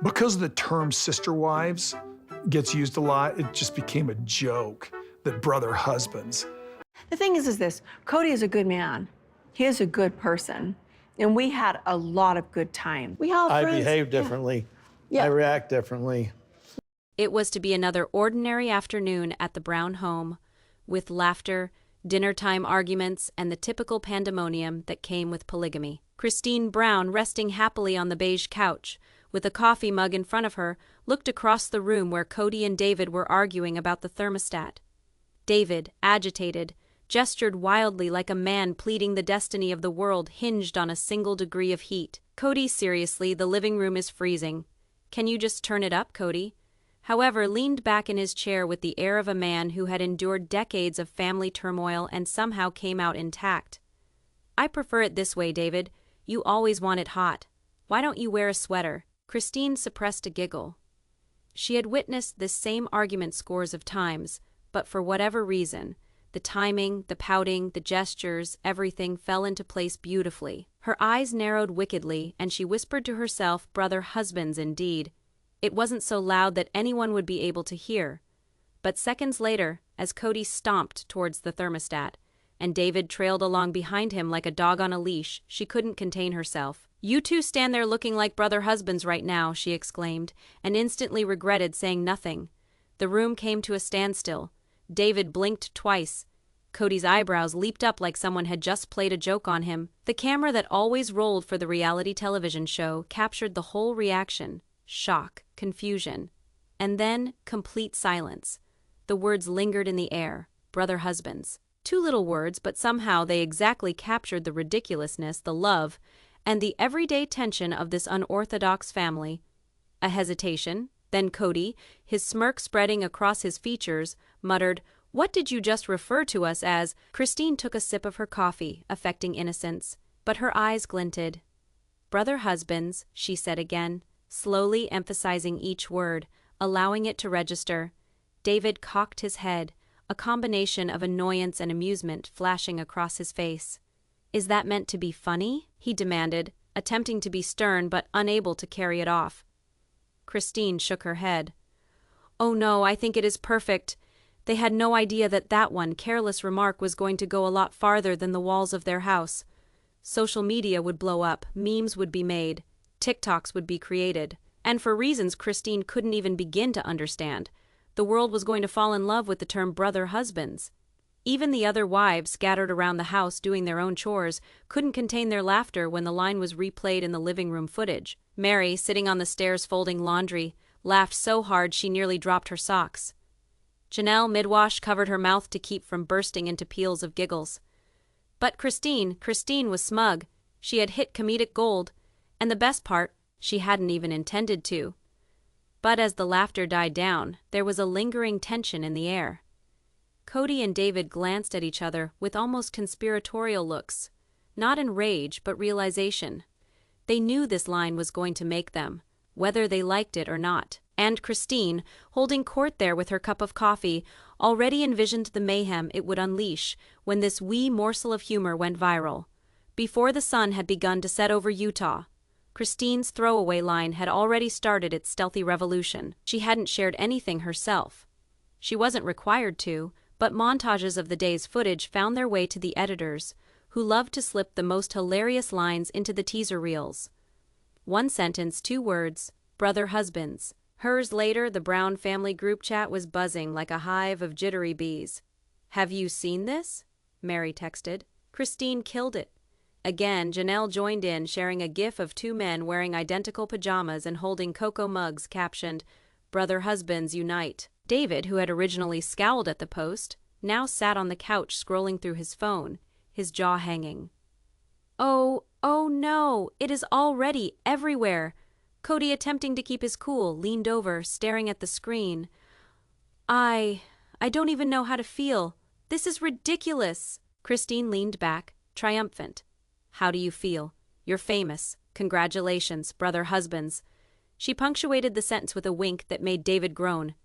Because the term sister wives gets used a lot, it just became a joke that brother husbands. The thing is this, Kody is a good man. He is a good person. And we had a lot of good time. We all I friends. behave differently. Yeah. I react differently. It was to be another ordinary afternoon at the Brown home, with laughter, dinner-time arguments, and the typical pandemonium that came with polygamy. Christine Brown, resting happily on the beige couch, with a coffee mug in front of her, looked across the room where Kody and David were arguing about the thermostat. David, agitated, gestured wildly like a man pleading the destiny of the world hinged on a single degree of heat. Kody, seriously, the living room is freezing. Can you just turn it up, Kody? However, leaned back in his chair with the air of a man who had endured decades of family turmoil and somehow came out intact. I prefer it this way, David. You always want it hot. Why don't you wear a sweater? Christine suppressed a giggle. She had witnessed this same argument scores of times, but for whatever reason, the timing, the pouting, the gestures, everything fell into place beautifully. Her eyes narrowed wickedly, and she whispered to herself, brother husbands indeed. It wasn't so loud that anyone would be able to hear. But seconds later, as Kody stomped towards the thermostat, and David trailed along behind him like a dog on a leash, she couldn't contain herself. You two stand there looking like brother husbands right now, she exclaimed, and instantly regretted saying nothing. The room came to a standstill. David blinked twice. Kody's eyebrows leaped up like someone had just played a joke on him. The camera that always rolled for the reality television show captured the whole reaction. Shock, confusion, and then complete silence. The words lingered in the air. Brother husbands. 2 little words, but somehow they exactly captured the ridiculousness, the love, and the everyday tension of this unorthodox family. A hesitation. Then Kody, his smirk spreading across his features, muttered, "What did you just refer to us as?" Christine took a sip of her coffee, affecting innocence, but her eyes glinted. "Brother husbands," she said again, slowly emphasizing each word, allowing it to register. David cocked his head, a combination of annoyance and amusement flashing across his face. "Is that meant to be funny?" he demanded, attempting to be stern but unable to carry it off. Christine shook her head. "Oh no, I think it is perfect. They had no idea that that one careless remark was going to go a lot farther than the walls of their house. Social media would blow up, memes would be made, TikToks would be created, and for reasons Christine couldn't even begin to understand, the world was going to fall in love with the term brother husbands. Even the other wives scattered around the house doing their own chores couldn't contain their laughter when the line was replayed in the living room footage. Mary, sitting on the stairs folding laundry, laughed so hard she nearly dropped her socks. Janelle, mid-wash, covered her mouth to keep from bursting into peals of giggles. But Christine was smug. She had hit comedic gold, and the best part, she hadn't even intended to. But as the laughter died down, there was a lingering tension in the air. Kody and David glanced at each other with almost conspiratorial looks, not in rage but realization. They knew this line was going to make them, whether they liked it or not. And Christine, holding court there with her cup of coffee, already envisioned the mayhem it would unleash when this wee morsel of humor went viral. Before the sun had begun to set over Utah, Christine's throwaway line had already started its stealthy revolution. She hadn't shared anything herself. She wasn't required to, but montages of the day's footage found their way to the editors, who loved to slip the most hilarious lines into the teaser reels. 1 sentence, 2 words, brother husbands. Hers later, the Brown family group chat was buzzing like a hive of jittery bees. "Have you seen this?" Mary texted. Christine killed it. Again, Janelle joined in, sharing a gif of 2 men wearing identical pajamas and holding cocoa mugs captioned, "Brother husbands unite." David, who had originally scowled at the post, now sat on the couch scrolling through his phone, his jaw hanging. Oh no, it is already everywhere. Kody, attempting to keep his cool, leaned over, staring at the screen. I don't even know how to feel. This is ridiculous." Christine leaned back, triumphant. "How do you feel? You're famous. Congratulations, brother husbands." She punctuated the sentence with a wink that made David groan.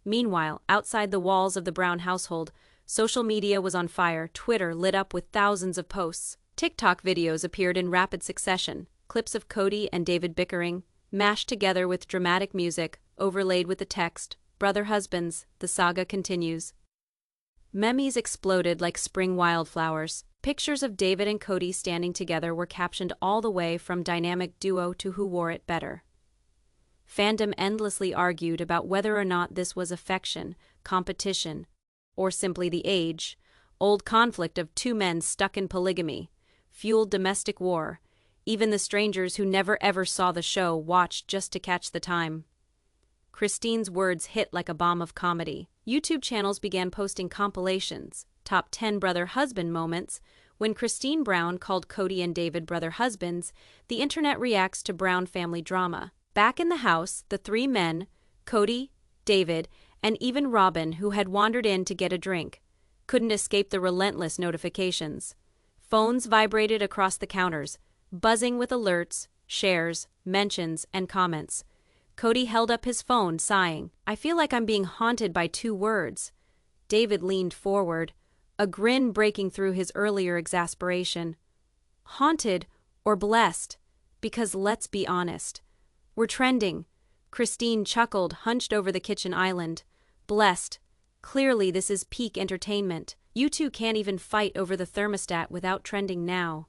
Meanwhile, outside the walls of the Brown household, social media was on fire, Twitter lit up with thousands of posts. TikTok videos appeared in rapid succession, clips of Kody and David bickering, mashed together with dramatic music, overlaid with the text, "Brother Husbands, the saga continues." Memes exploded like spring wildflowers. Pictures of David and Kody standing together were captioned all the way from dynamic duo to who wore it better. Fandom endlessly argued about whether or not this was affection, competition, or simply the age-old conflict of two men stuck in polygamy, fueled domestic war. Even the strangers who never ever saw the show watched just to catch the time. Christine's words hit like a bomb of comedy. YouTube channels began posting compilations, top 10 brother-husband moments. When Christine Brown called Kody and David brother husbands, the internet reacts to Brown family drama. Back in the house, the three men, Kody, David, and even Robin, who had wandered in to get a drink, couldn't escape the relentless notifications. Phones vibrated across the counters, buzzing with alerts, shares, mentions, and comments. Kody held up his phone, sighing. "I feel like I'm being haunted by two words." David leaned forward, a grin breaking through his earlier exasperation. "Haunted or blessed? Because let's be honest. We're trending." Christine chuckled, hunched over the kitchen island. "Blessed. Clearly this is peak entertainment. You two can't even fight over the thermostat without trending now."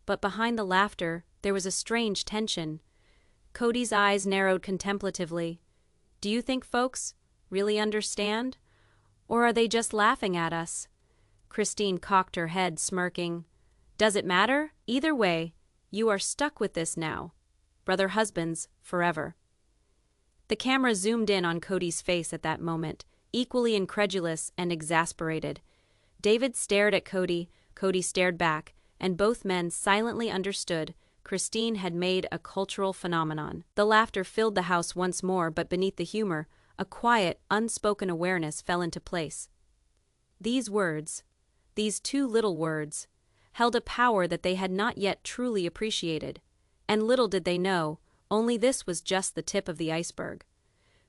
But behind the laughter, there was a strange tension. Kody's eyes narrowed contemplatively. "Do you think folks really understand? Or are they just laughing at us?" Christine cocked her head, smirking. "Does it matter? Either way, you are stuck with this now. Brother husbands, forever." The camera zoomed in on Kody's face at that moment, equally incredulous and exasperated. David stared at Kody, Kody stared back, and both men silently understood Christine had made a cultural phenomenon. The laughter filled the house once more, but beneath the humor, a quiet, unspoken awareness fell into place. These words, these two little words, held a power that they had not yet truly appreciated. And little did they know, only this was just the tip of the iceberg.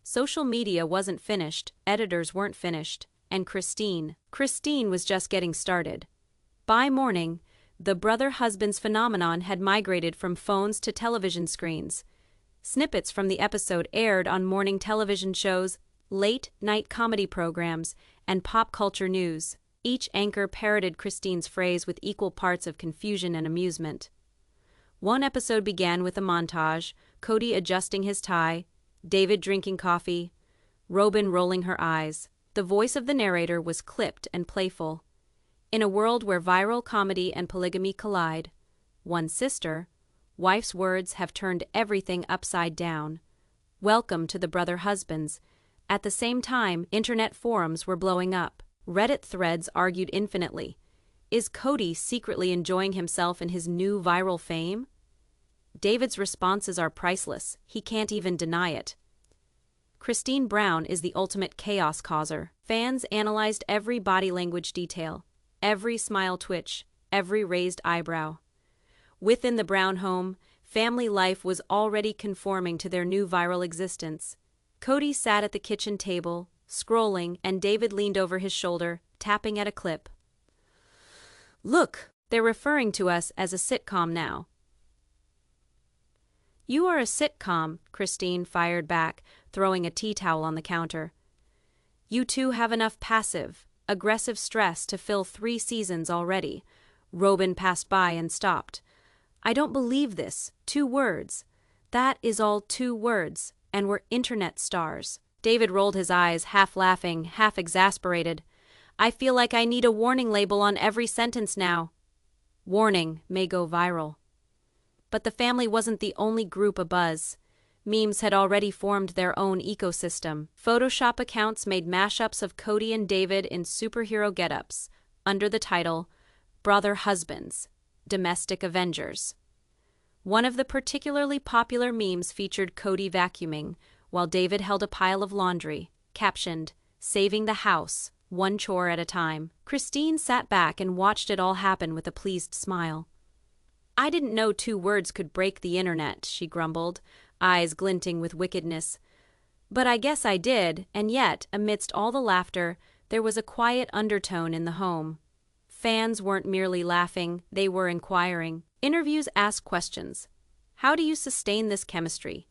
Social media wasn't finished, editors weren't finished, and Christine was just getting started. By morning, the brother-husbands phenomenon had migrated from phones to television screens. Snippets from the episode aired on morning television shows, late-night comedy programs, and pop culture news. Each anchor parroted Christine's phrase with equal parts of confusion and amusement. One episode began with a montage, Kody adjusting his tie, David drinking coffee, Robin rolling her eyes. The voice of the narrator was clipped and playful. In a world where viral comedy and polygamy collide, one sister, wife's words have turned everything upside down. Welcome to the brother husbands. At the same time, internet forums were blowing up. Reddit threads argued infinitely. Is Kody secretly enjoying himself in his new viral fame? David's responses are priceless. He can't even deny it. Christine Brown is the ultimate chaos causer. Fans analyzed every body language detail, every smile twitch, every raised eyebrow. Within the Brown home, family life was already conforming to their new viral existence. Kody sat at the kitchen table, scrolling, and David leaned over his shoulder, tapping at a clip. "Look, they're referring to us as a sitcom now." "You are a sitcom," Christine fired back, throwing a tea towel on the counter. "You two have enough passive, aggressive stress to fill 3 seasons already." Robin passed by and stopped. "I don't believe this. 2 words. That is all 2 words, and we're internet stars." David rolled his eyes, half laughing, half exasperated. "I feel like I need a warning label on every sentence now. Warning may go viral." But the family wasn't the only group abuzz. Memes had already formed their own ecosystem. Photoshop accounts made mashups of Kody and David in superhero getups, under the title, "Brother Husbands, Domestic Avengers." One of the particularly popular memes featured Kody vacuuming, while David held a pile of laundry, captioned, "Saving the house, one chore at a time." Christine sat back and watched it all happen with a pleased smile. "I didn't know 2 words could break the internet," she grumbled, eyes glinting with wickedness. "But I guess I did," and yet, amidst all the laughter, there was a quiet undertone in the home. Fans weren't merely laughing, they were inquiring. Interviews asked questions. How do you sustain this chemistry?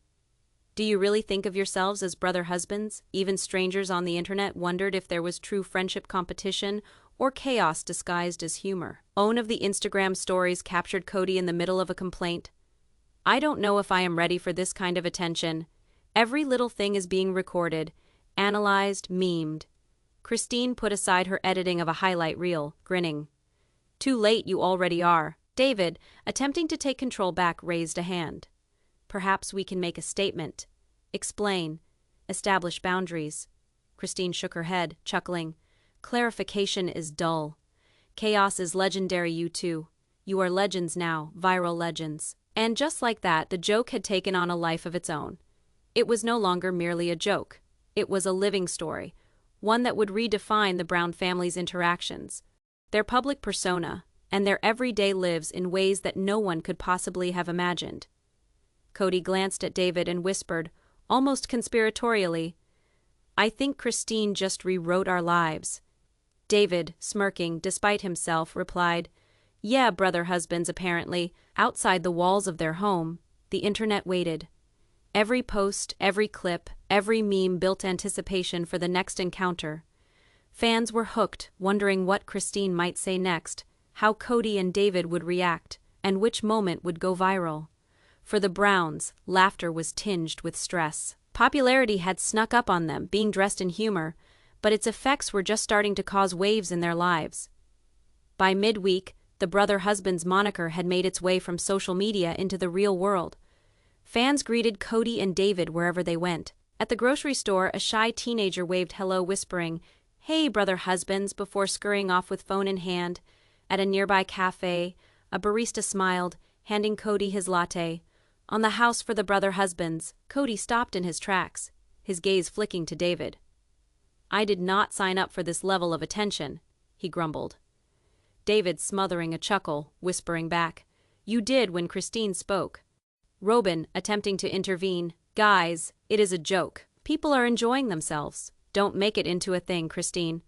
Do you really think of yourselves as brother husbands? Even strangers on the internet wondered if there was true friendship competition or chaos disguised as humor. One of the Instagram stories captured Kody in the middle of a complaint. I don't know if I am ready for this kind of attention. Every little thing is being recorded, analyzed, memed. Christine put aside her editing of a highlight reel, grinning. Too late, you already are. David, attempting to take control back, raised a hand. Perhaps we can make a statement. Explain. Establish boundaries. Christine shook her head, chuckling. Clarification is dull. Chaos is legendary, you two. You are legends now, viral legends. And just like that, the joke had taken on a life of its own. It was no longer merely a joke. It was a living story, one that would redefine the Brown family's interactions, their public persona, and their everyday lives in ways that no one could possibly have imagined. Kody glanced at David and whispered, almost conspiratorially, I think Christine just rewrote our lives. David, smirking despite himself, replied, Yeah, brother husbands apparently. Outside the walls of their home, the internet waited. Every post, every clip, every meme built anticipation for the next encounter. Fans were hooked, wondering what Christine might say next, how Kody and David would react, and which moment would go viral. For the Browns, laughter was tinged with stress. Popularity had snuck up on them, being dressed in humor, but its effects were just starting to cause waves in their lives. By midweek, the brother husbands moniker had made its way from social media into the real world. Fans greeted Kody and David wherever they went. At the grocery store, a shy teenager waved hello, whispering, Hey, brother husbands, before scurrying off with phone in hand. At a nearby cafe, a barista smiled, handing Kody his latte. On the house for the brother husbands, Kody stopped in his tracks, his gaze flicking to David. I did not sign up for this level of attention, he grumbled. David, smothering a chuckle, whispering back, You did when Christine spoke. Robin, attempting to intervene, Guys, it is a joke. People are enjoying themselves. Don't make it into a thing, Christine.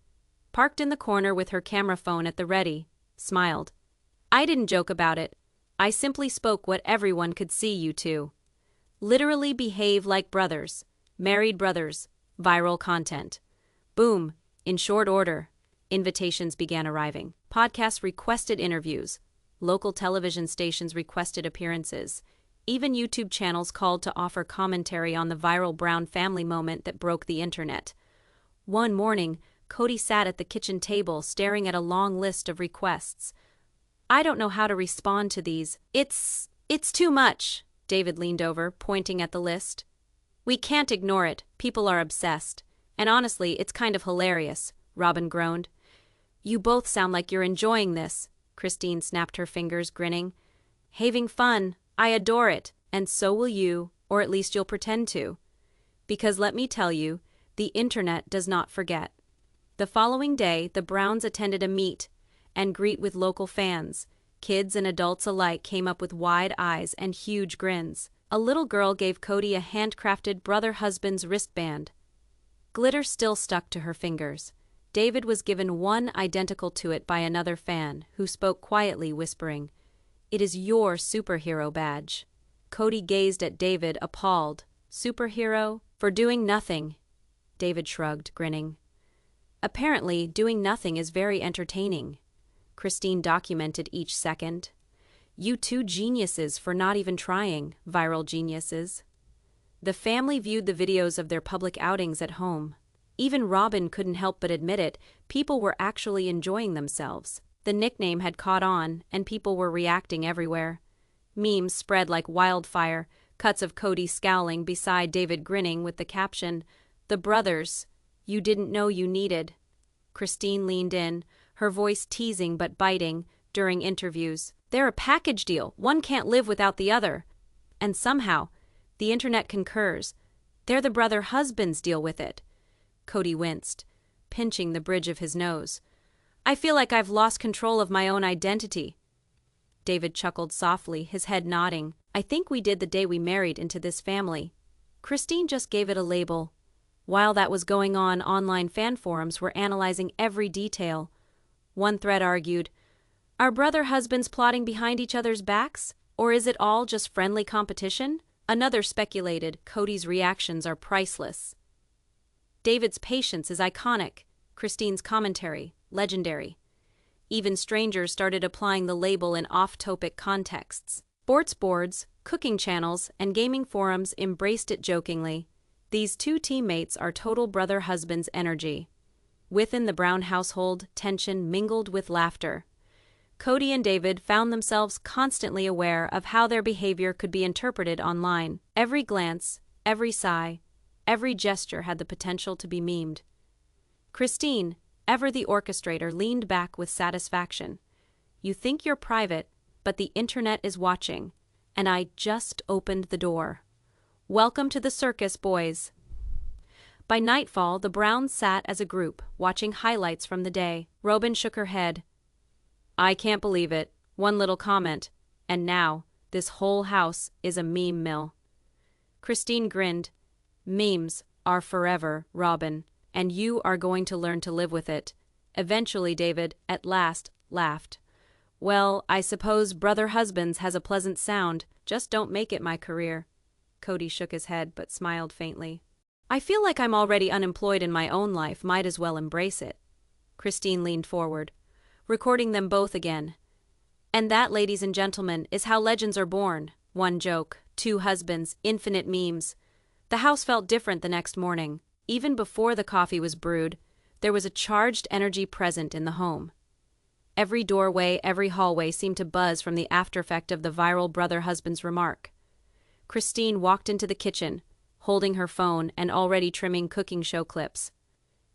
Parked in the corner with her camera phone at the ready, smiled. I didn't joke about it. I simply spoke what everyone could see, you two. Literally behave like brothers. Married brothers. Viral content. Boom. In short order, invitations began arriving. Podcasts requested interviews. Local television stations requested appearances. Even YouTube channels called to offer commentary on the viral Brown family moment that broke the internet. One morning, Kody sat at the kitchen table staring at a long list of requests. I don't know how to respond to these. It's too much. David leaned over, pointing at the list. We can't ignore it. People are obsessed. And honestly, it's kind of hilarious, Robin groaned. You both sound like you're enjoying this, Christine snapped her fingers, grinning. Having fun. I adore it. And so will you, or at least you'll pretend to. Because let me tell you, the internet does not forget. The following day, the Browns attended a meet and greet with local fans. Kids and adults alike came up with wide eyes and huge grins. A little girl gave Kody a handcrafted brother husband's wristband. Glitter still stuck to her fingers. David was given one identical to it by another fan, who spoke quietly, whispering, It is your superhero badge. Kody gazed at David, appalled. Superhero? For doing nothing. David shrugged, grinning. Apparently, doing nothing is very entertaining. Christine documented each second. You two geniuses for not even trying, viral geniuses. The family viewed the videos of their public outings at home. Even Robin couldn't help but admit it, people were actually enjoying themselves. The nickname had caught on, and people were reacting everywhere. Memes spread like wildfire, cuts of Kody scowling beside David grinning with the caption, The brothers you didn't know you needed. Christine leaned in, her voice teasing but biting, during interviews. They're a package deal. One can't live without the other. And somehow, the internet concurs. They're the brother husbands deal with it. Kody winced, pinching the bridge of his nose. I feel like I've lost control of my own identity. David chuckled softly, his head nodding. I think we did the day we married into this family. Christine just gave it a label. While that was going on, online fan forums were analyzing every detail. One thread argued, Are brother husbands plotting behind each other's backs? Or is it all just friendly competition? Another speculated, Kody's reactions are priceless. David's patience is iconic. Christine's commentary, legendary. Even strangers started applying the label in off-topic contexts. Sports boards, cooking channels, and gaming forums embraced it jokingly. These two teammates are total brother-husbands energy. Within the Brown household, tension mingled with laughter. Kody and David found themselves constantly aware of how their behavior could be interpreted online. Every glance, every sigh, every gesture had the potential to be memed. Christine, ever the orchestrator, leaned back with satisfaction. You think you're private, but the internet is watching, and I just opened the door. Welcome to the circus, boys. By nightfall, the Browns sat as a group, watching highlights from the day. Robin shook her head. I can't believe it. One little comment, and now this whole house is a meme mill. Christine grinned. Memes are forever, Robin, and you are going to learn to live with it. Eventually, David, at last, laughed. Well, I suppose Brother Husbands has a pleasant sound, just don't make it my career. Kody shook his head but smiled faintly. I feel like I'm already unemployed in my own life, might as well embrace it. Christine leaned forward, recording them both again. And that, ladies and gentlemen, is how legends are born. One joke, two husbands, infinite memes. The house felt different the next morning. Even before the coffee was brewed, there was a charged energy present in the home. Every doorway, every hallway seemed to buzz from the aftereffect of the viral brother-husband's remark. Christine walked into the kitchen, holding her phone and already trimming cooking show clips.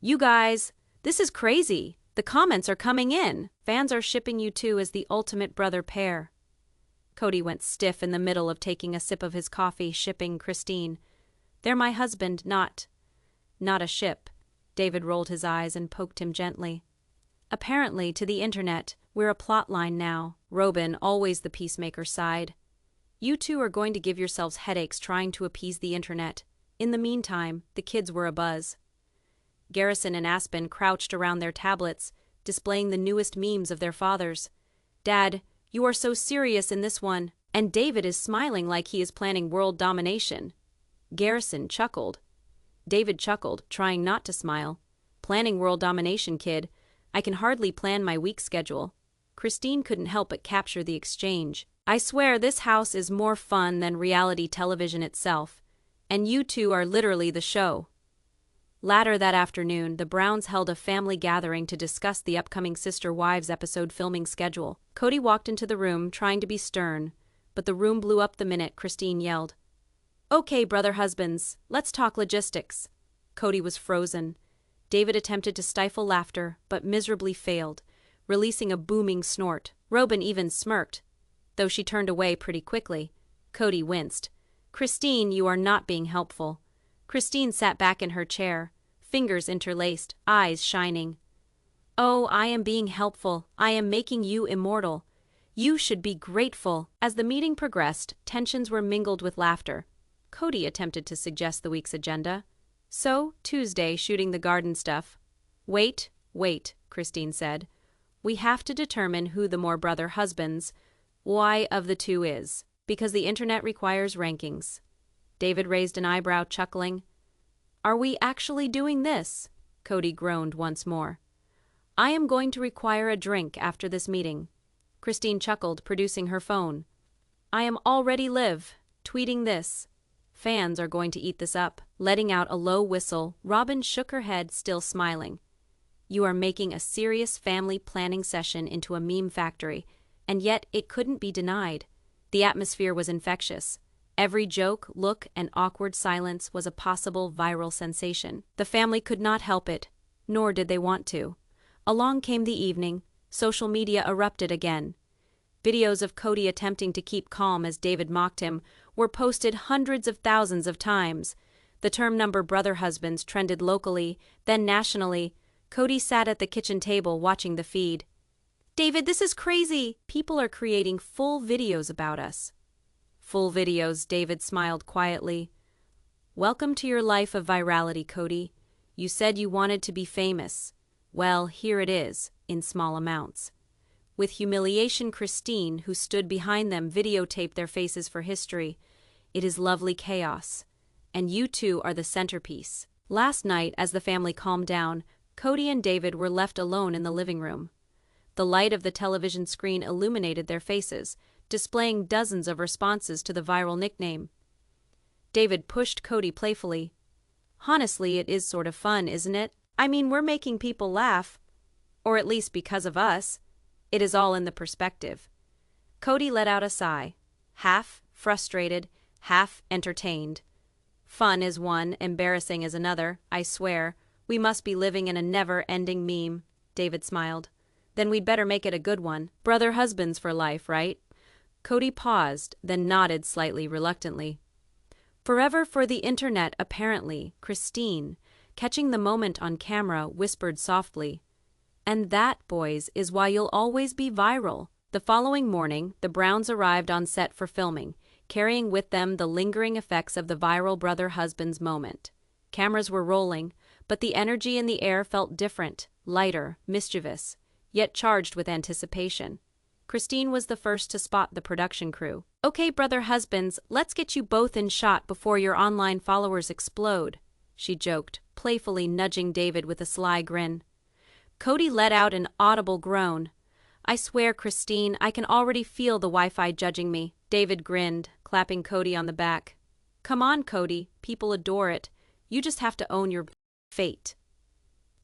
You guys, this is crazy. The comments are coming in. Fans are shipping you two as the ultimate brother pair. Kody went stiff in the middle of taking a sip of his coffee, shipping Christine. They're my husband, not a ship. David rolled his eyes and poked him gently. Apparently, to the internet, we're a plotline now. Robin, always the peacemaker, sighed. You two are going to give yourselves headaches trying to appease the internet. In the meantime, the kids were abuzz. Garrison and Aspen crouched around their tablets, displaying the newest memes of their fathers. Dad, you are so serious in this one, and David is smiling like he is planning world domination. Garrison chuckled. David chuckled, trying not to smile. Planning world domination, kid. I can hardly plan my week schedule. Christine couldn't help but capture the exchange. I swear this house is more fun than reality television itself, and you two are literally the show. Later that afternoon, the Browns held a family gathering to discuss the upcoming Sister Wives episode filming schedule. Kody walked into the room, trying to be stern, but the room blew up the minute Christine yelled, Okay, brother husbands, let's talk logistics. Kody was frozen. David attempted to stifle laughter, but miserably failed, releasing a booming snort. Robin even smirked, though she turned away pretty quickly. Kody winced. Christine, you are not being helpful. Christine sat back in her chair, fingers interlaced, eyes shining. Oh, I am being helpful. I am making you immortal. You should be grateful. As the meeting progressed, tensions were mingled with laughter. Kody attempted to suggest the week's agenda. So, Tuesday, shooting the garden stuff. Wait, Christine said. We have to determine who the more brother husbands, why of the two is, because the internet requires rankings. David raised an eyebrow, chuckling. Are we actually doing this? Kody groaned once more. I am going to require a drink after this meeting. Christine chuckled, producing her phone. I am already live, tweeting this. Fans are going to eat this up. Letting out a low whistle, Robin shook her head, still smiling. You are making a serious family planning session into a meme factory, and yet it couldn't be denied. The atmosphere was infectious. Every joke, look, and awkward silence was a possible viral sensation. The family could not help it, nor did they want to. Along came the evening. Social media erupted again. Videos of Kody attempting to keep calm as David mocked him were posted hundreds of thousands of times. The term number brother husbands trended locally, then nationally. Kody sat at the kitchen table watching the feed. David, this is crazy. People are creating full videos about us. Full videos, David smiled quietly. Welcome to your life of virality, Kody. You said you wanted to be famous. Well, here it is, in small amounts. With humiliation, Christine, who stood behind them, videotaped their faces for history. It is lovely chaos. And you two are the centerpiece. Last night, as the family calmed down, Kody and David were left alone in the living room. The light of the television screen illuminated their faces, displaying dozens of responses to the viral nickname. David pushed Kody playfully. Honestly, it is sort of fun, isn't it? I mean, we're making people laugh. Or at least because of us. It is all in the perspective. Kody let out a sigh, half frustrated, half entertained. Fun is one, embarrassing is another, I swear. We must be living in a never-ending meme, David smiled. Then we'd better make it a good one. Brother husbands for life, right? Kody paused, then nodded slightly reluctantly. Forever for the internet, apparently, Christine, catching the moment on camera, whispered softly. And that, boys, is why you'll always be viral. The following morning, the Browns arrived on set for filming, carrying with them the lingering effects of the viral brother husbands moment. Cameras were rolling, but the energy in the air felt different, lighter, mischievous, yet charged with anticipation. Christine was the first to spot the production crew. Okay, brother husbands, let's get you both in shot before your online followers explode, she joked, playfully nudging David with a sly grin. Kody let out an audible groan. I swear, Christine, I can already feel the Wi-Fi judging me. David grinned, clapping Kody on the back. Come on, Kody, people adore it. You just have to own your fate.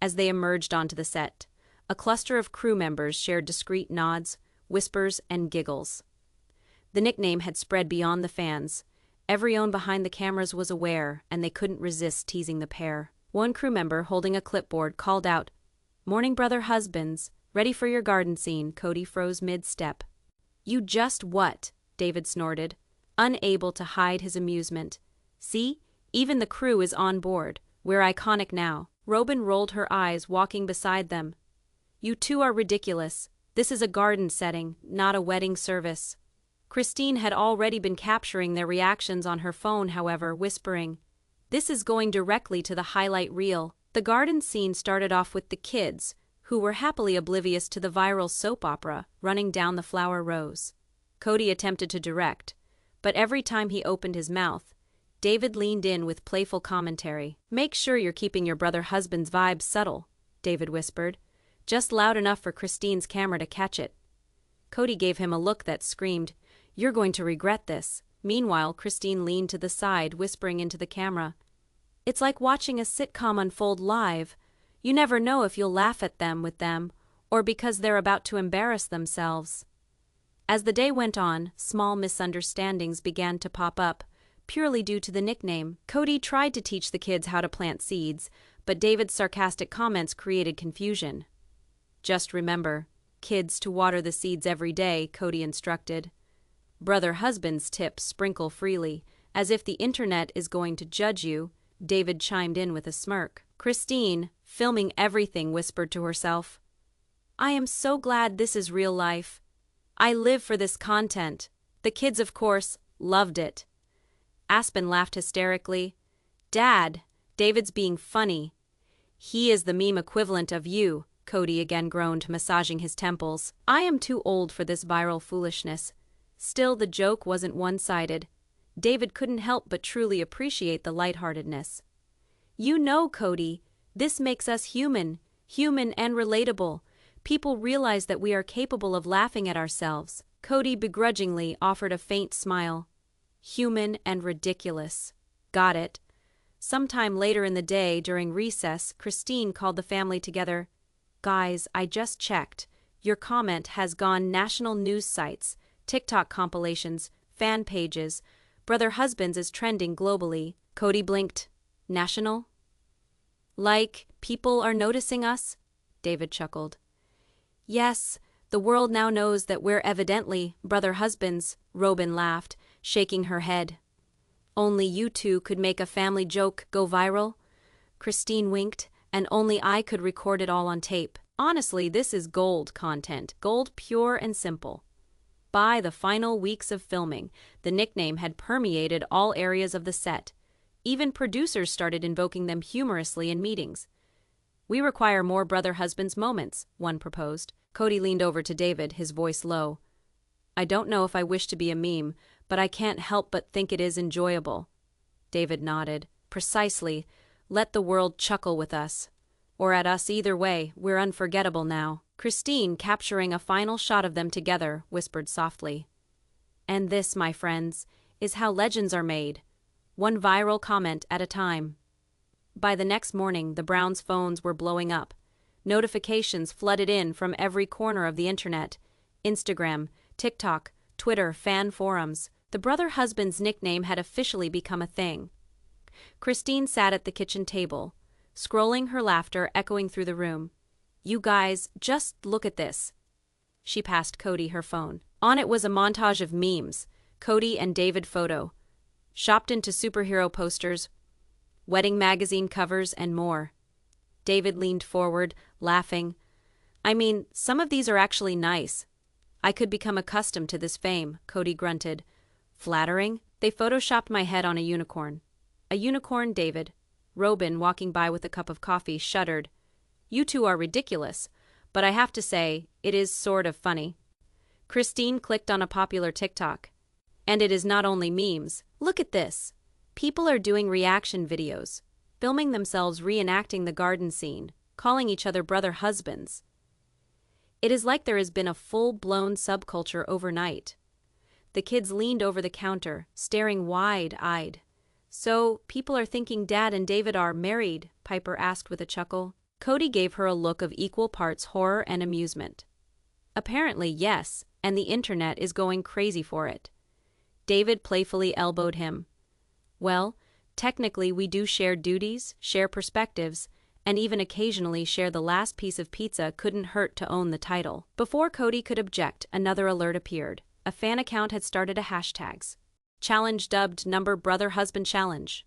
As they emerged onto the set, a cluster of crew members shared discreet nods, whispers, and giggles. The nickname had spread beyond the fans. Everyone behind the cameras was aware, and they couldn't resist teasing the pair. One crew member, holding a clipboard, called out, "Morning, brother husbands. Ready for your garden scene." Kody froze mid-step. You just what? David snorted, unable to hide his amusement. See? Even the crew is on board. We're iconic now. Robin rolled her eyes, walking beside them. You two are ridiculous. This is a garden setting, not a wedding service. Christine had already been capturing their reactions on her phone, however, whispering, This is going directly to the highlight reel. The garden scene started off with the kids, who were happily oblivious to the viral soap opera, running down the flower rows. Kody attempted to direct, but every time he opened his mouth, David leaned in with playful commentary. Make sure you're keeping your brother husband's vibes subtle, David whispered, just loud enough for Christine's camera to catch it. Kody gave him a look that screamed, You're going to regret this. Meanwhile, Christine leaned to the side, whispering into the camera. It's like watching a sitcom unfold live. You never know if you'll laugh at them with them, or because they're about to embarrass themselves. As the day went on, small misunderstandings began to pop up, purely due to the nickname. Kody tried to teach the kids how to plant seeds, but David's sarcastic comments created confusion. Just remember, kids, to water the seeds every day, Kody instructed. Brother husband's tips sprinkle freely, as if the internet is going to judge you, David chimed in with a smirk. Christine, filming everything, whispered to herself, I am so glad this is real life. I live for this content. The kids, of course, loved it. Aspen laughed hysterically. Dad, David's being funny. He is the meme equivalent of you, Kody again groaned, massaging his temples. I am too old for this viral foolishness. Still, the joke wasn't one-sided. David couldn't help but truly appreciate the lightheartedness. You know, Kody, this makes us human and relatable. People realize that we are capable of laughing at ourselves. Kody begrudgingly offered a faint smile. Human and ridiculous. Got it. Sometime later in the day, during recess, Christine called the family together. Guys, I just checked. Your comment has gone national news sites, TikTok compilations, fan pages. Brother Husbands is trending globally. Kody blinked. National? Like, people are noticing us? David chuckled. Yes, the world now knows that we're evidently brother husbands, Robin laughed, shaking her head. Only you two could make a family joke go viral? Christine winked, and only I could record it all on tape. Honestly, this is gold content, gold pure and simple. By the final weeks of filming, the nickname had permeated all areas of the set. Even producers started invoking them humorously in meetings. We require more brother husbands moments, one proposed. Kody leaned over to David, his voice low. I don't know if I wish to be a meme, but I can't help but think it is enjoyable. David nodded. Precisely. Let the world chuckle with us. Or at us either way, we're unforgettable now. Christine, capturing a final shot of them together, whispered softly. And this, my friends, is how legends are made. One viral comment at a time. By the next morning, the Browns' phones were blowing up. Notifications flooded in from every corner of the internet. Instagram, TikTok, Twitter, fan forums. The brother-husband's nickname had officially become a thing. Christine sat at the kitchen table, scrolling, her laughter echoing through the room. You guys, just look at this. She passed Kody her phone. On it was a montage of memes, Kody and David photo, shopped into superhero posters, wedding magazine covers, and more. David leaned forward, laughing. I mean, some of these are actually nice. I could become accustomed to this fame, Kody grunted. Flattering? They photoshopped my head on a unicorn. A unicorn, David. Robin, walking by with a cup of coffee, shuddered. You two are ridiculous, but I have to say, it is sort of funny. Christine clicked on a popular TikTok. And it is not only memes. Look at this. People are doing reaction videos, filming themselves reenacting the garden scene, calling each other brother-husbands. It is like there has been a full-blown subculture overnight. The kids leaned over the counter, staring wide-eyed. So, people are thinking Dad and David are married, Piper asked with a chuckle. Kody gave her a look of equal parts horror and amusement. Apparently, yes, and the internet is going crazy for it. David playfully elbowed him. Well, technically we do share duties, share perspectives, and even occasionally share the last piece of pizza. Couldn't hurt to own the title. Before Kody could object, another alert appeared. A fan account had started a hashtags challenge dubbed Number Brother Husband Challenge.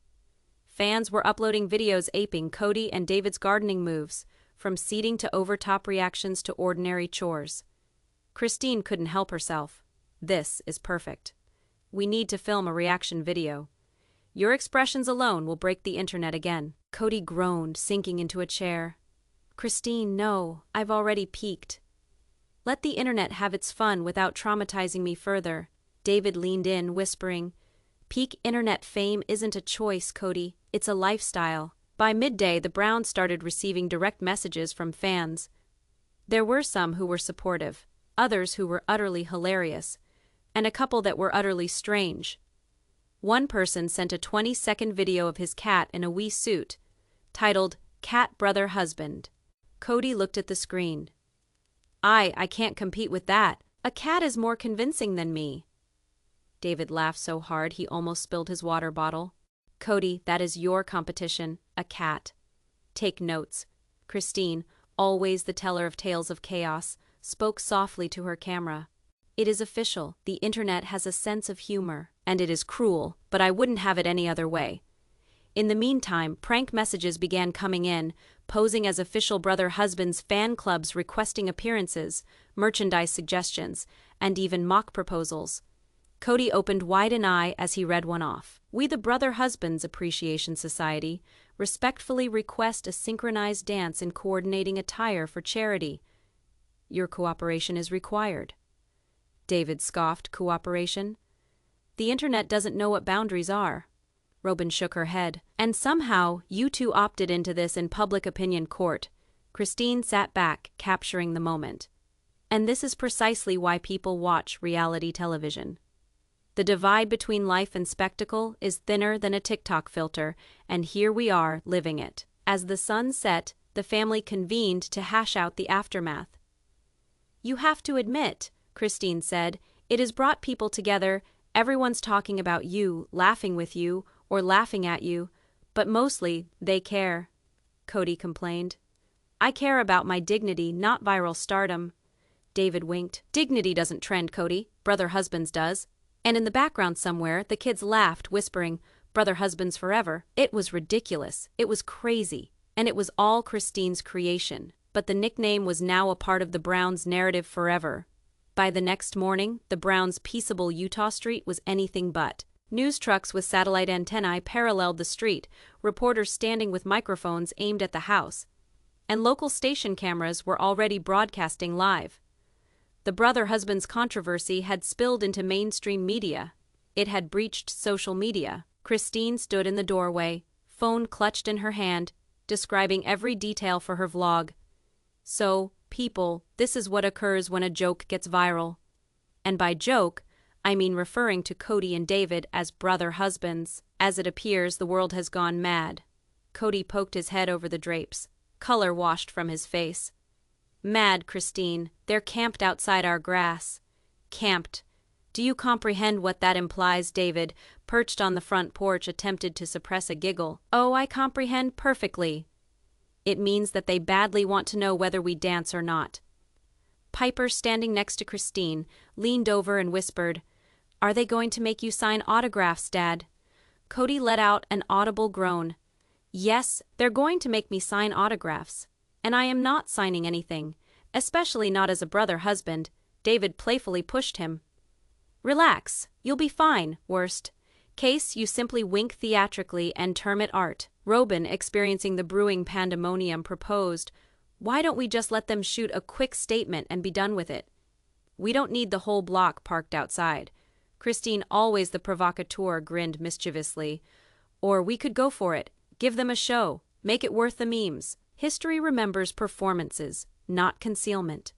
Fans were uploading videos aping Kody and David's gardening moves, from seeding to overtop reactions to ordinary chores. Christine couldn't help herself. This is perfect. We need to film a reaction video. Your expressions alone will break the internet again. Kody groaned, sinking into a chair. Christine, no, I've already peaked. Let the internet have its fun without traumatizing me further. David leaned in, whispering, Peak internet fame isn't a choice, Kody. It's a lifestyle. By midday, the Browns started receiving direct messages from fans. There were some who were supportive, others who were utterly hilarious, and a couple that were utterly strange. One person sent a 20-second video of his cat in a wee suit, titled Cat Brother Husband. Kody looked at the screen. I can't compete with that. A cat is more convincing than me. David laughed so hard he almost spilled his water bottle. Kody, that is your competition, a cat. Take notes. Christine, always the teller of tales of chaos, spoke softly to her camera. It is official. The internet has a sense of humor, and it is cruel, but I wouldn't have it any other way. In the meantime, prank messages began coming in, posing as official brother husbands, fan clubs requesting appearances, merchandise suggestions, and even mock proposals. Kody opened wide an eye as he read one off. We, the Brother Husbands Appreciation Society, respectfully request a synchronized dance in coordinating attire for charity. Your cooperation is required. David scoffed. Cooperation? The internet doesn't know what boundaries are. Robin shook her head. And somehow, you two opted into this in public opinion court. Christine sat back, capturing the moment. And this is precisely why people watch reality television. The divide between life and spectacle is thinner than a TikTok filter, and here we are, living it. As the sun set, the family convened to hash out the aftermath. You have to admit, Christine said, it has brought people together. Everyone's talking about you, laughing with you, or laughing at you, but mostly, they care. Kody complained. I care about my dignity, not viral stardom. David winked. Dignity doesn't trend, Kody. Brother Husbands does. And in the background somewhere, the kids laughed, whispering, Brother Husbands forever. It was ridiculous. It was crazy. And it was all Christine's creation. But the nickname was now a part of the Browns' narrative forever. By the next morning, the Browns' peaceable Utah street was anything but. News trucks with satellite antennae paralleled the street, reporters standing with microphones aimed at the house. And local station cameras were already broadcasting live. The brother-husband's controversy had spilled into mainstream media. It had breached social media. Christine stood in the doorway, phone clutched in her hand, describing every detail for her vlog. So, people, this is what occurs when a joke gets viral. And by joke, I mean referring to Kody and David as brother husbands. As it appears, the world has gone mad. Kody poked his head over the drapes. Color washed from his face. Mad, Christine. They're camped outside our grass. Camped. Do you comprehend what that implies? David, perched on the front porch, attempted to suppress a giggle. Oh, I comprehend perfectly. It means that they badly want to know whether we dance or not. Piper, standing next to Christine, leaned over and whispered, "Are they going to make you sign autographs, Dad?" Kody let out an audible groan. "Yes, they're going to make me sign autographs. And I am not signing anything, especially not as a brother husband." David playfully pushed him. "Relax, you'll be fine, worst case you simply wink theatrically and term it art." Robin, experiencing the brewing pandemonium, proposed, "Why don't we just let them shoot a quick statement and be done with it? We don't need the whole block parked outside." Christine, always the provocateur, grinned mischievously. "Or we could go for it, give them a show, make it worth the memes. History remembers performances, not concealment."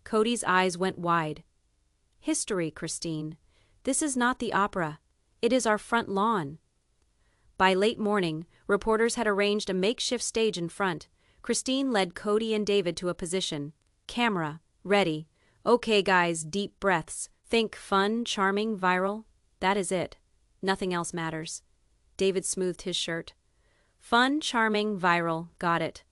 Kody's eyes went wide. "History, Christine. This is not the opera. It is our front lawn." By late morning, reporters had arranged a makeshift stage in front. Christine led Kody and David to a position. Camera, ready. "Okay, guys, deep breaths. Think fun, charming, viral. That is it. Nothing else matters." David smoothed his shirt. "Fun, charming, viral. Got it.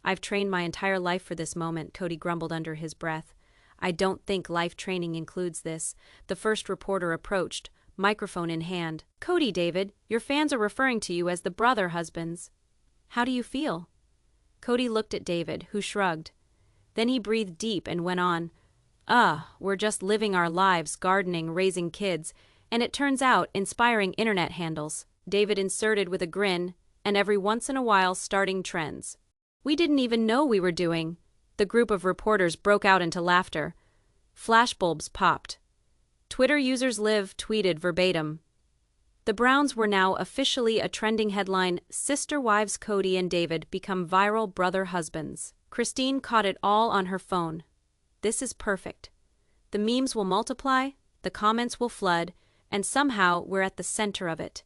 I've trained my entire life for this moment," Kody grumbled under his breath. "I don't think life training includes this." The first reporter approached, microphone in hand. "Kody, David, your fans are referring to you as the brother husbands. How do you feel?" Kody looked at David, who shrugged. Then he breathed deep and went on, We're just living our lives, gardening, raising kids, and it turns out inspiring internet handles." David inserted with a grin, "and every once in a while starting trends." "We didn't even know we were doing." The group of reporters broke out into laughter. Flashbulbs popped. Twitter users live tweeted verbatim. The Browns were now officially a trending headline: "Sister wives Kody and David become viral brother husbands." Christine caught it all on her phone. This is perfect. The memes will multiply, the comments will flood, and somehow we're at the center of it.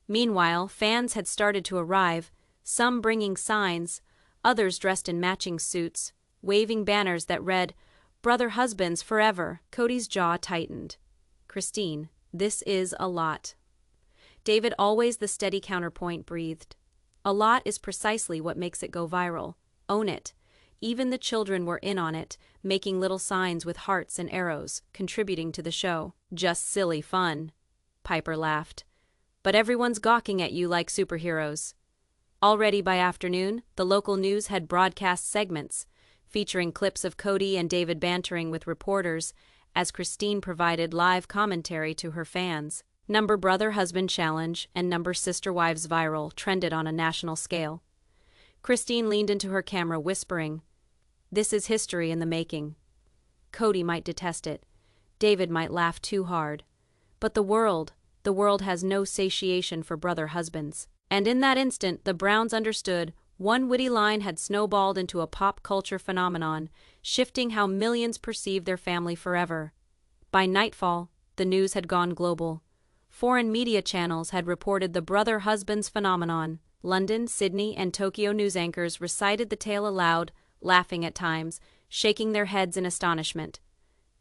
Meanwhile, fans had started to arrive, some bringing signs, others dressed in matching suits, waving banners that read, "Brother husbands forever." Kody's jaw tightened. "Christine, this is a lot." David, always the steady counterpoint, breathed. "A lot is precisely what makes it go viral. Own it." Even the children were in on it, making little signs with hearts and arrows, contributing to the show. "Just silly fun," Piper laughed. "But everyone's gawking at you like superheroes." Already by afternoon, the local news had broadcast segments, featuring clips of Kody and David bantering with reporters, as Christine provided live commentary to her fans. Number brother husband challenge and number sister wives viral trended on a national scale. Christine leaned into her camera, whispering, "This is history in the making." Kody might detest it. David might laugh too hard. But the world has no satiation for brother husbands. And in that instant, the Browns understood. One witty line had snowballed into a pop culture phenomenon, shifting how millions perceive their family forever. By nightfall, the news had gone global. Foreign media channels had reported the brother husbands phenomenon. London, Sydney, and Tokyo news anchors recited the tale aloud, laughing at times, shaking their heads in astonishment.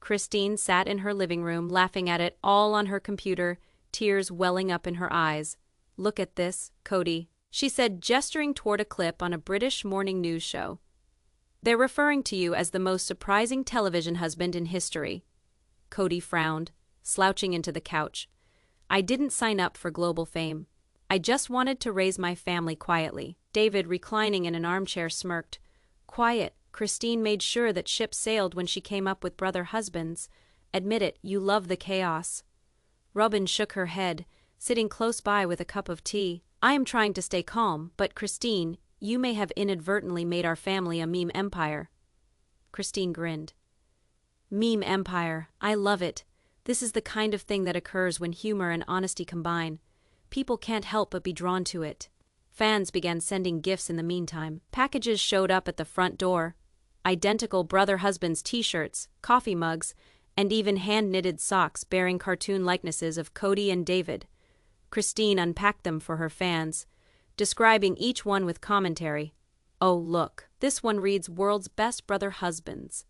Christine sat in her living room, laughing at it all on her computer, tears welling up in her eyes. "Look at this, Kody," she said, gesturing toward a clip on a British morning news show. "They're referring to you as the most surprising television husband in history." Kody frowned, slouching into the couch. "I didn't sign up for global fame. I just wanted to raise my family quietly." David, reclining in an armchair, smirked. "Quiet." Christine made sure that ship sailed when she came up with brother husbands. "Admit it, you love the chaos." Robin shook her head, sitting close by with a cup of tea. "I am trying to stay calm, but Christine, you may have inadvertently made our family a meme empire." Christine grinned. "Meme empire, I love it. This is the kind of thing that occurs when humor and honesty combine. People can't help but be drawn to it. Fans began sending gifts in the meantime. Packages showed up at the front door. Identical brother-husbands t-shirts, coffee mugs, and even hand-knitted socks bearing cartoon likenesses of Kody and David. Christine unpacked them for her fans, describing each one with commentary. "Oh, look, this one reads World's Best Brother Husbands.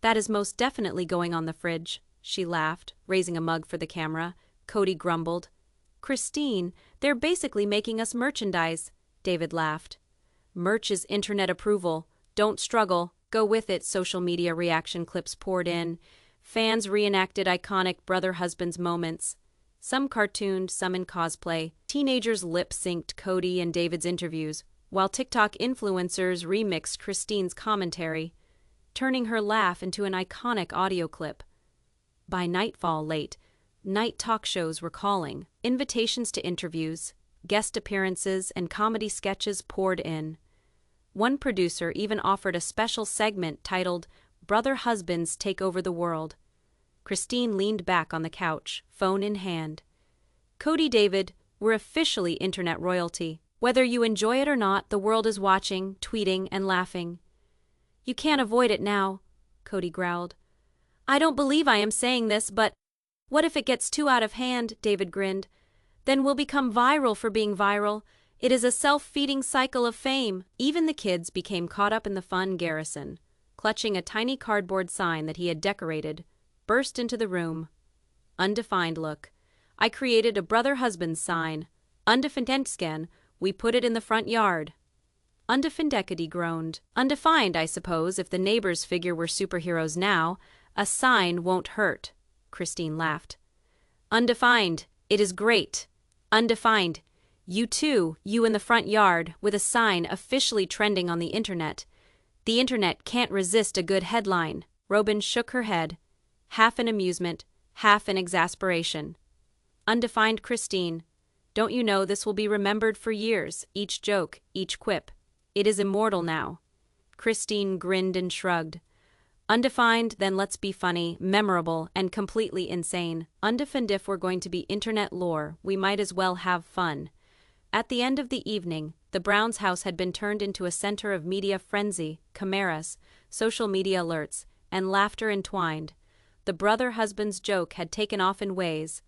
That is most definitely going on the fridge," she laughed, raising a mug for the camera. Kody grumbled. "Christine, they're basically making us merchandise," David laughed. "Merch is internet approval. Don't struggle. Go with it." Social media reaction clips poured in. Fans reenacted iconic brother-husbands moments. Some cartooned, some in cosplay. Teenagers lip-synced Kody and David's interviews, while TikTok influencers remixed Christine's commentary, turning her laugh into an iconic audio clip. By nightfall late, night talk shows were calling. Invitations to interviews, guest appearances, and comedy sketches poured in. One producer even offered a special segment titled Brother Husbands Take Over the World. Christine leaned back on the couch, phone in hand. Kody David were officially internet royalty. Whether you enjoy it or not, the world is watching, tweeting, and laughing. "You can't avoid it now," Kody growled. "I don't believe I am saying this, but what if it gets too out of hand?" David grinned. "Then we'll become viral for being viral. It is a self-feeding cycle of fame." Even the kids became caught up in the fun. Garrison, clutching a tiny cardboard sign that he had decorated, burst into the room. "Undefined look. I created a brother-husband sign. Undefined, we put it in the front yard." Undefined groaned. "Undefined, I suppose, if the neighbors figure we're superheroes now. A sign won't hurt." Christine laughed. "Undefined, it is great. Undefined, you too, you in the front yard, with a sign officially trending on the internet. The internet can't resist a good headline." Robin shook her head, half in amusement, half in exasperation. "Undefined Christine, don't you know this will be remembered for years, each joke, each quip. It is immortal now." Christine grinned and shrugged. "Undefined, then let's be funny, memorable, and completely insane. Undefined, if we're going to be internet lore, we might as well have fun." At the end of the evening, the Browns' house had been turned into a center of media frenzy, chimeras, social media alerts, and laughter entwined. The brother-husband's joke had taken off in ways